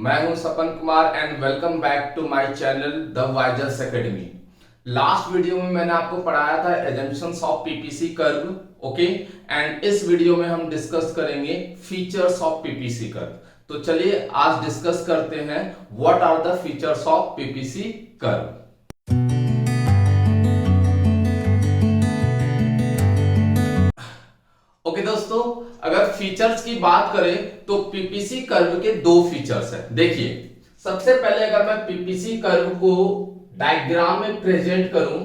मैं हूं Sapan Kumar and welcome back to my channel the Wisers Academy. Last video में मैंने आपको पढ़ाया था assumptions of PPC curve, okay. And इस वीडियो में हम डिस्कस करेंगे फीचर्स ऑफ पीपीसी कर्व। तो चलिए आज डिस्कस करते हैं what are the features of PPC curve. Okay दोस्तों, अगर फीचर्स की बात करें तो पीपीसी कर्व के दो फीचर्स हैं। देखिए, सबसे पहले अगर मैं पीपीसी कर्व को डायग्राम में प्रेजेंट करूं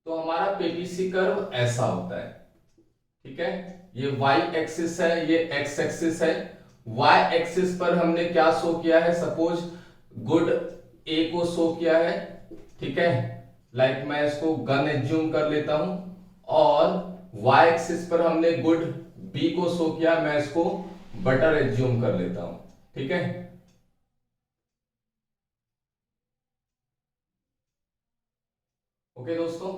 तो हमारा पीपीसी कर्व ऐसा होता है, ठीक है। ये वाई एक्सिस है, ये एक्स एक्सिस है। वाई एक्सिस पर हमने क्या शो किया है, सपोज गुड ए को शो किया है, ठीक है। लाइक मैं इसको गन एज्यूम कर लेता हूं। और y एक्सिस पर हमने गुड b को शो किया, मैं इसको बटर एज्यूम कर लेता हूं, ठीक है। ओके दोस्तों,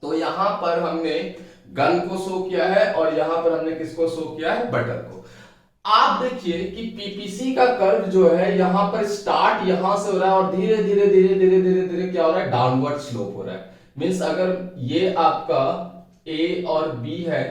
तो यहां पर हमने गन को शो किया है और यहां पर हमने किसको शो किया है, बटर को। आप देखिए कि पीपीसी का कर्व जो है यहां पर स्टार्ट यहां से हो रहा है और धीरे धीरे धीरे धीरे धीरे धीरे क्या हो रहा है, डाउनवर्ड स्लोप हो रहा है। मींस अगर ये आपका ए और बी है,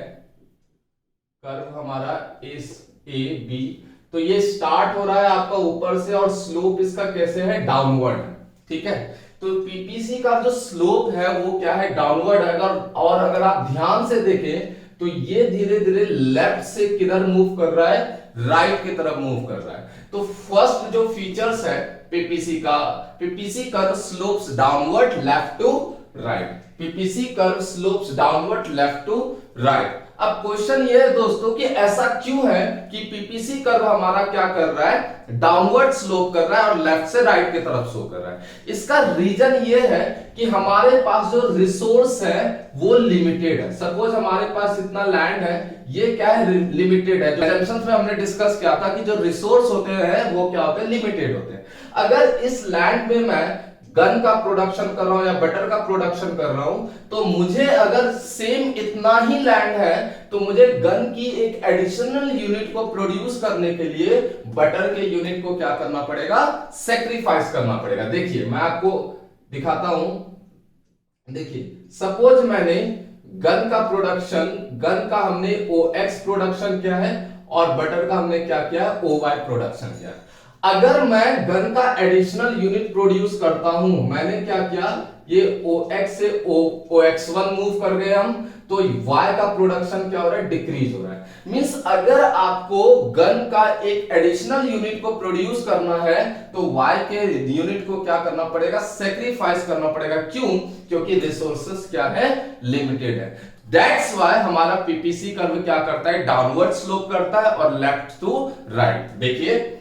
कर्व हमारा इस ए बी, तो ये स्टार्ट हो रहा है आपका ऊपर से और स्लोप इसका कैसे है, डाउनवर्ड है, ठीक है। तो पीपीसी का जो स्लोप है वो क्या है, डाउनवर्ड है। और अगर आप ध्यान से देखें तो ये धीरे धीरे लेफ्ट से किधर मूव कर रहा है, राइट की तरफ मूव कर रहा है। तो फर्स्ट जो फीचर्स है पीपीसी का, PPC curve slopes downward left to right. PPC curve slopes downward left to right. अब क्वेश्चन ये है दोस्तों कि ऐसा क्यों है कि पीपीसी कर्व हमारा क्या कर रहा है, डाउनवर्ड स्लोप कर रहा है और लेफ्ट से राइट की तरफ शो कर रहा है। इसका रीजन ये है कि हमारे पास जो रिसोर्स है वो लिमिटेड है। सपोज हमारे पास इतना लैंड है, ये क्या है, लिमिटेड है। जो एजम्पशंस में हमने डिस्कस किया था कि जो रिसोर्स होते हैं वो क्या होते हैं, लिमिटेड होते हैं। अगर इस लैंड में मैं गन का प्रोडक्शन कर रहा हूं या बटर का प्रोडक्शन कर रहा हूं, तो मुझे अगर सेम इतना ही लैंड है तो मुझे गन की एक एडिशनल यूनिट को प्रोड्यूस करने के लिए बटर के यूनिट को क्या करना पड़ेगा, सेक्रीफाइस करना पड़ेगा। देखिए मैं आपको दिखाता हूं। देखिए सपोज मैंने गन का प्रोडक्शन, गन का हमने OX प्रोडक्शन किया है और बटर का हमने क्या किया, OY प्रोडक्शन किया। अगर मैं गन का एडिशनल यूनिट प्रोड्यूस करता हूं, मैंने क्या किया, ये OX से OX1 मूव कर गए हम, तो Y का प्रोडक्शन क्या हो रहा है, डिक्रीज हो रहा है। मींस अगर आपको गन का एक एडिशनल यूनिट को प्रोड्यूस करना है तो Y के यूनिट को क्या करना पड़ेगा, सेक्रीफाइस करना पड़ेगा। क्यों, क्योंकि रिसोर्सेस क्या है, लिमिटेड है। दैट्स व्हाई हमारा पीपीसी कर्व क्या करता है, डाउनवर्ड स्लोप करता है और लेफ्ट टू राइट। देखिए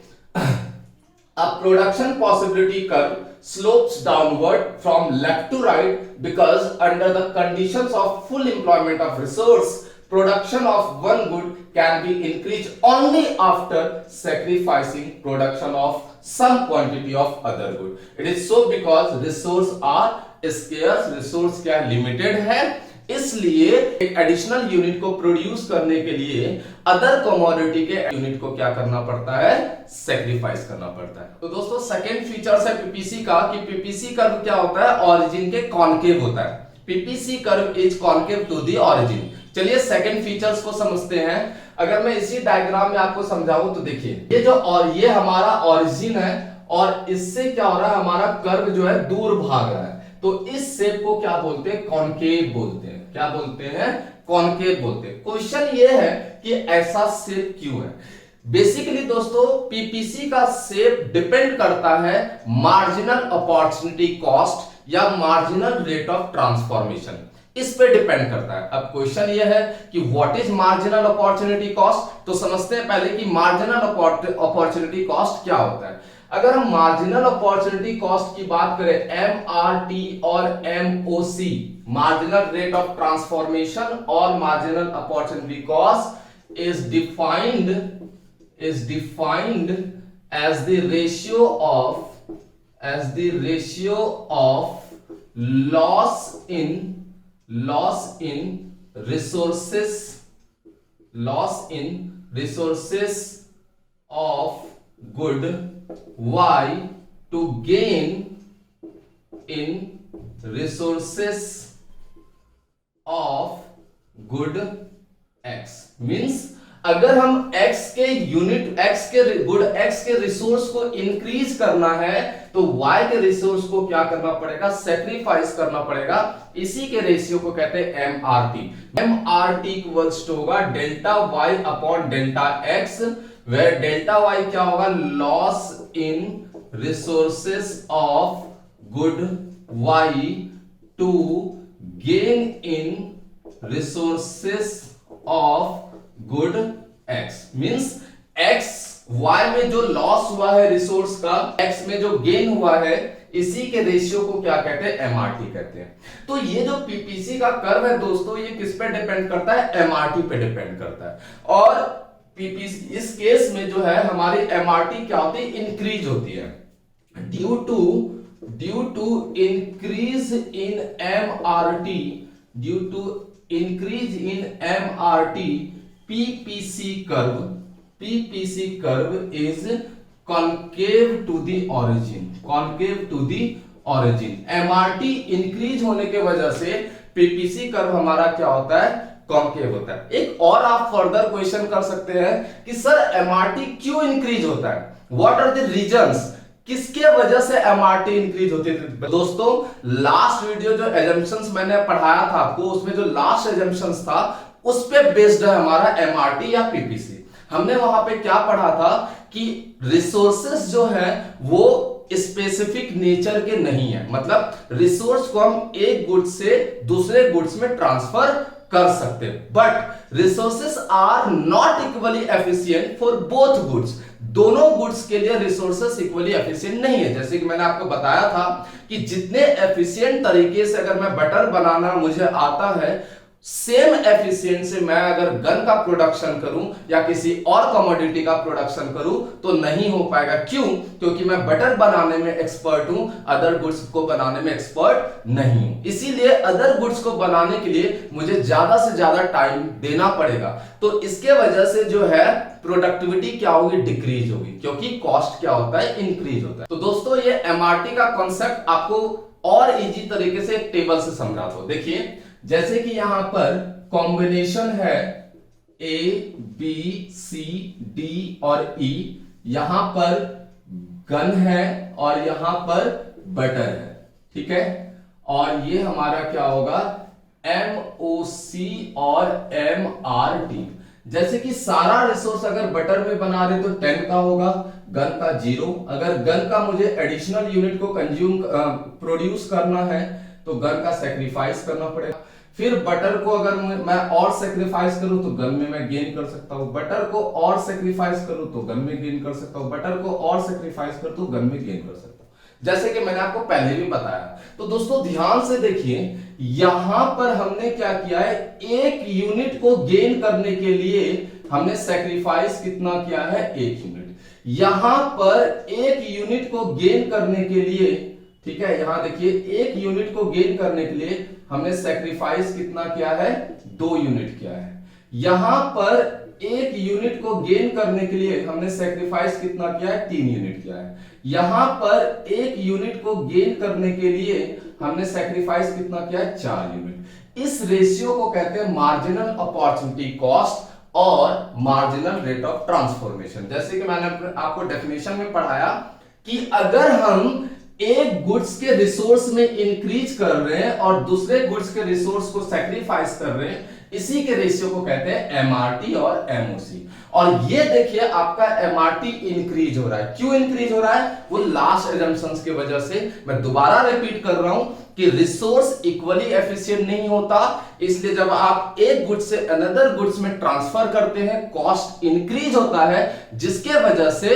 a production possibility curve slopes downward from left to right because under the conditions of full employment of resource, production of one good can be increased only after sacrificing production of some quantity of other good. It is so because resource are scarce, resource क्या limited है, इसलिए एक additional unit को produce करने के लिए other commodity के unit को क्या करना पड़ता है, सेक्रीफाइस करना पड़ता है। तो दोस्तों सेकंड फीचर्स है पीपीसी का कि पीपीसी कर्व क्या होता है, ऑरिजिन के कॉन्केव होता है। PPC curve is concave to the origin. चलिए सेकंड फीचर्स को समझते हैं। अगर मैं इसी डायग्राम में आपको समझाऊं तो देखिए ये जो और ये हमारा ऑरिजिन है और इससे क्या हो रहा है, हमारा कर्व जो है दूर भाग रहा है। तो इस शेप को क्या बोलते हैं, कॉन्केव बोलते हैं। क्या बोलते हैं, कॉन्केव बोलते हैं। क्वेश्चन ये है कि ऐसा शेप क्यों है। बेसिकली दोस्तों पीपीसी का शेप डिपेंड करता है मार्जिनल अपॉर्चुनिटी कॉस्ट या मार्जिनल रेट ऑफ ट्रांसफॉर्मेशन, इस पे डिपेंड करता है। अब क्वेश्चन ये है कि what is marginal opportunity cost. तो समझते हैं पहले कि मार्जिनल अपॉर्चुनिटी कॉस्ट क्या होता है। अगर हम मार्जिनल अपॉर्चुनिटी कॉस्ट की बात करें, MRT और MOC, marginal rate of transformation और marginal opportunity cost is defined as the ratio of loss in resources of good y to gain in resources of good x। Means अगर हम x के unit good x के resource को increase करना है तो y के रिसोर्स को क्या करना पड़ेगा, सेक्रीफाइस करना पड़ेगा। इसी के रेशियो को कहते हैं MRT। MRT इक्वल्स टू होगा delta y upon delta x, where delta y क्या होगा, loss in resources of good y to gain in resources of good x। Means x y में जो लॉस हुआ है रिसोर्स का, x में जो गेन हुआ है, इसी के रेशियो को क्या कहते हैं, MRT कहते हैं। तो ये जो पीपीसी का कर्व है दोस्तों, ये किस पे डिपेंड करता है, MRT पे डिपेंड करता है। और पीपीसी इस केस में जो है हमारी MRT क्या होती है, इंक्रीज होती है। Due to increase in MRT, PPC curve is concave to the origin। MRT increase होने के वजह से PPC कर्व हमारा क्या होता है, कॉन्केव होता है। एक और आप फर्दर क्वेश्चन कर सकते हैं कि सर MRT क्यों इंक्रीज होता है, व्हाट आर द रीजंस, किसके वजह से MRT इंक्रीज होती है। दोस्तों लास्ट वीडियो जो एजम्पशंस मैंने पढ़ाया था आपको, उसमें जो लास्ट एजम्पशंस था उस पे बेस्ड है हमारा MRT या PPC। हमने वहां पे क्या पढ़ा था कि रिसोर्सेस जो है वो स्पेसिफिक नेचर के नहीं है, मतलब रिसोर्स को हम एक गुड्स से दूसरे गुड्स में ट्रांसफर कर सकते हैं, but resources are not equally efficient for both goods. दोनों गुड्स के लिए रिसोर्सेस इक्वली एफिशिएंट नहीं है। जैसे कि मैंने आपको बताया था कि जितने एफिशिएंट तरीके से अगर मैं बटर बनाना मुझे आता है, सेम एफिशिएंट से मैं अगर गन का प्रोडक्शन करूं या किसी और कमोडिटी का प्रोडक्शन करूं तो नहीं हो पाएगा। क्यों? क्योंकि मैं बटर बनाने में एक्सपर्ट हूं, अदर गुड्स को बनाने में एक्सपर्ट नहीं हूं। इसीलिए अदर गुड्स को बनाने के लिए मुझे ज्यादा से ज्यादा टाइम देना पड़ेगा। तो इसके वजह से जो है प्रोडक्टिविटी क्या होगी, डिक्रीज होगी, क्योंकि कॉस्ट क्या होता है, इंक्रीज होता है। तो दोस्तों ये MRT का कॉन्सेप्ट आपको और इजी तरीके से टेबल से समझाता हूं। देखिए जैसे कि यहां पर कॉम्बिनेशन है A B C D और E, यहां पर गन है और यहां पर बटर है, ठीक है। और ये हमारा क्या होगा, MOC और MRT। जैसे कि सारा रिसोर्स अगर बटर में बना रहे तो 10 का होगा, गन का 0। अगर गन का मुझे एडिशनल यूनिट को प्रोड्यूस करना है तो गन का सेक्रीफाइस करना पड़ेगा। फिर बटर को अगर मैं और सेक्रीफाइस करूं तो गन में मैं गेन कर सकता हूं, बटर को और सेक्रीफाइस करूं तो गन में गेन कर सकता हूं, बटर को और सेक्रीफाइस करूं तो गन में गेन कर सकता हूं, जैसे कि मैंने आपको पहले भी बताया। तो दोस्तों ध्यान से देखिए, यहां पर हमने क्या किया है, एक यूनिट को गेन करने के लिए हमने सेक्रीफाइस कितना किया है, 1 यूनिट। यहां पर एक यूनिट को गेन करने के लिए, ठीक है, यहां देखिए एक यूनिट को गेन करने के लिए हमने सेक्रीफाइस कितना किया है, 2 यूनिट किया है। यहां पर एक यूनिट को गेन करने के लिए हमने सेक्रीफाइस कितना किया है, 3 यूनिट किया है। यहां पर एक यूनिट को गेन करने के लिए हमने सेक्रीफाइस कितना किया है, 4 यूनिट। इस रेशियो को कहते हैं मार्जिनल अपॉर्चुनिटी कॉस्ट और मार्जिनल रेट ऑफ ट्रांसफॉर्मेशन। जैसे कि मैंने आपको डेफिनेशन में पढ़ाया कि अगर हम एक गुड्स के रिसोर्स में इंक्रीज कर रहे हैं और दूसरे गुड्स के रिसोर्स को सैक्रिफाइस कर रहे हैं, इसी के रेशियो को कहते हैं MRT और MOC। और ये देखिए आपका MRT इंक्रीज हो रहा है। क्यों इंक्रीज हो रहा है? वो लास्ट एजम्पशंस की वजह से। मैं दोबारा रिपीट कर रहा हूं कि रिसोर्स इक्वली एफिशिएंट नहीं होता, इसलिए जब आप एक गुड्स से अनदर गुड्स में ट्रांसफर करते हैं कॉस्ट इंक्रीज होता है, जिसके वजह से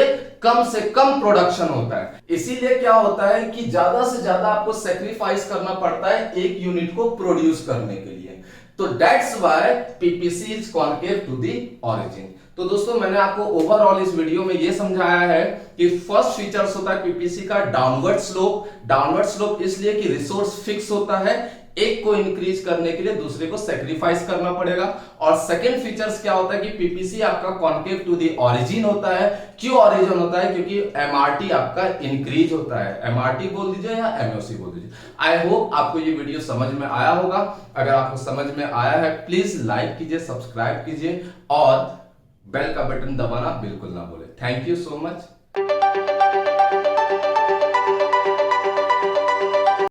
कम प्रोडक्शन होता है। इसीलिए क्या होता है कि ज्यादा से ज्यादा आपको सेक्रीफाइस करना पड़ता है एक यूनिट को प्रोड्यूस करने के लिए। तो that's why PPC is concave to the origin. तो दोस्तों मैंने आपको ओवरऑल इस वीडियो में यह समझाया है कि फर्स्ट फीचर्स होता है पीपीसी का डाउनवर्ड स्लोप। डाउनवर्ड स्लोप इसलिए कि रिसोर्स फिक्स होता है, एक को इंक्रीज करने के लिए दूसरे को सेक्रीफाइस करना पड़ेगा। और सेकंड फीचर्स क्या होता है कि पीपीसी आपका कॉन्केव टू द ओरिजिन होता है। क्यों ओरिजिन होता है? क्योंकि एमआरटी आपका इंक्रीज होता है। एमआरटी बोल दीजिए या एमओसी बोल दीजिए। आई होप आपको ये वीडियो समझ में आया होगा। अगर आपको समझ में आया है प्लीज लाइक कीजिए, सब्सक्राइब कीजिए और बेल का बटन दबाना बिल्कुल ना भूलें। Thank you so much.